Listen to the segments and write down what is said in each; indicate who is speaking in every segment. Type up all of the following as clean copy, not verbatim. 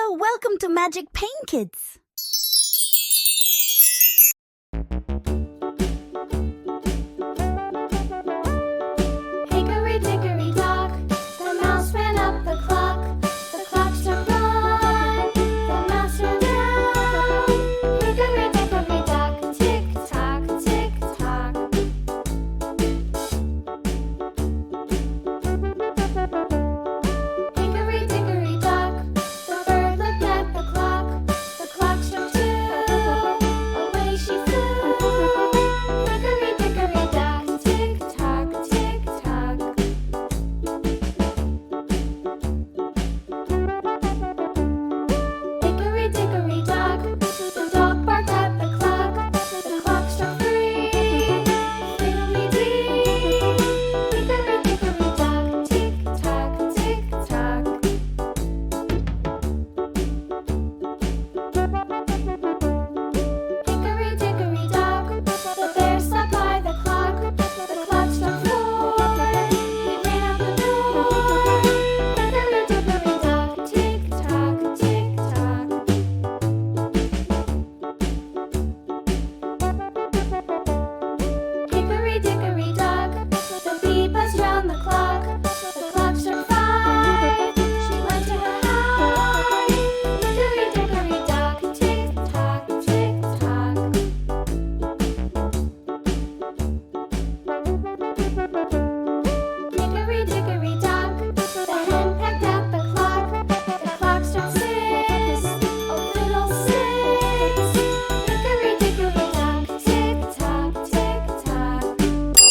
Speaker 1: Hello, welcome to Magic Paint Kids.
Speaker 2: Hickory dickory dock, the mouse ran up the clock. The clock struck one, the mouse ran down. Hickory dickory dock, tick tock, tick tock. Hickory dickory dock, the bird looked at the clock. The clock struck two, away she flew. Hickory dickory dock, tick tock, tick tock. Hickory dickory dock, the dog barked at the clock. The clock struck three, fiddly-dee. Hickory dickory dock, tick tock, tick tock. Hickory dickory dock, the bear sat by the clock. The clock struck four, he ran out the door. Hickory dickory dock, tick tock, tick tock. Hickory dickory dock, the bee buzzed round the clock. The clock struck five, she went to her hive. Hickory dickory dock, tick tock, tick tock. Hickory dickory dock, the hen pecked at the clock. The clock struck six, oh fiddle-sticks. Hickory dickory dock, tick tock, tick tock.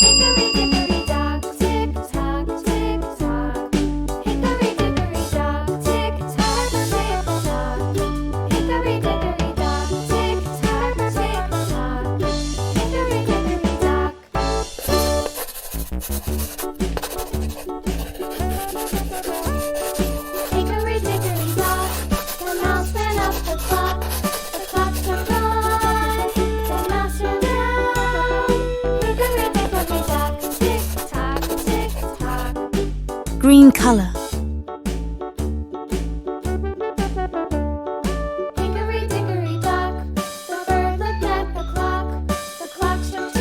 Speaker 2: Hickory dickory dock, tick tock, tick tock. Hickory dickory dock, tick tock, tick tock. Hickory dickory dock, tick tock, tick tock. Hickory dickory dock. Hickory dickory dock, the mouse ran up the clock. The clock struck one, the mouse ran down. Hickory dickory dock, tick tock, tick tock.
Speaker 1: Green color.
Speaker 2: Hickory dickory dock, the bird looked at the clock. The clock struck two,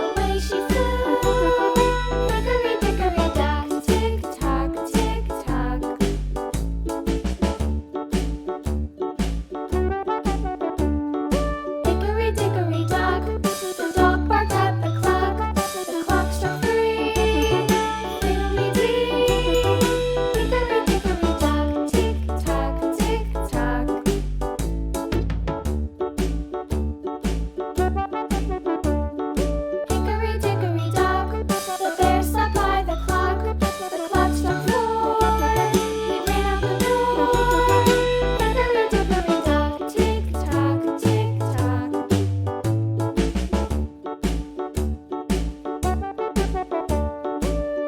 Speaker 2: away she flew. Hickory dickory dock, tick tock, tick tock. Hickory dickory dock, the dog barked at the clock. The clock struck three, fiddly-dee. Hickory dickory dock, tick tock, tick tock. Hickory dickory dock, the bear sat by the clock. The clock struck four, he ran out the door. Hickory dickory dock, tick tock, tick tock.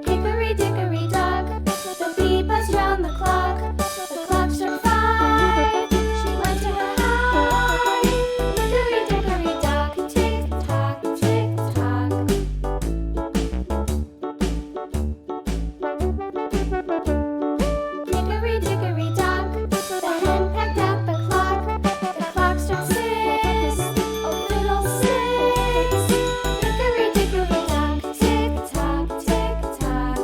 Speaker 2: Hickory dickory dock, the bee buzzed round the clock. The clock struck five, she went to her hive. Hickory dickory dock, tick tock, tick tock. Hickory dickory dock, the hen pecked at the clock. The clock struck six, oh fiddle-sticks. Hickory dickory dock, tick tock, tick tock.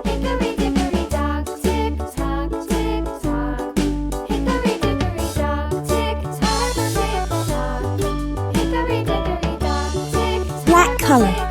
Speaker 2: Hickory dickory dock, tick tock, tick tock. Hickory dickory dock, tick tock, tick tock. Hickory dickory dock, tick tock.
Speaker 1: Black color.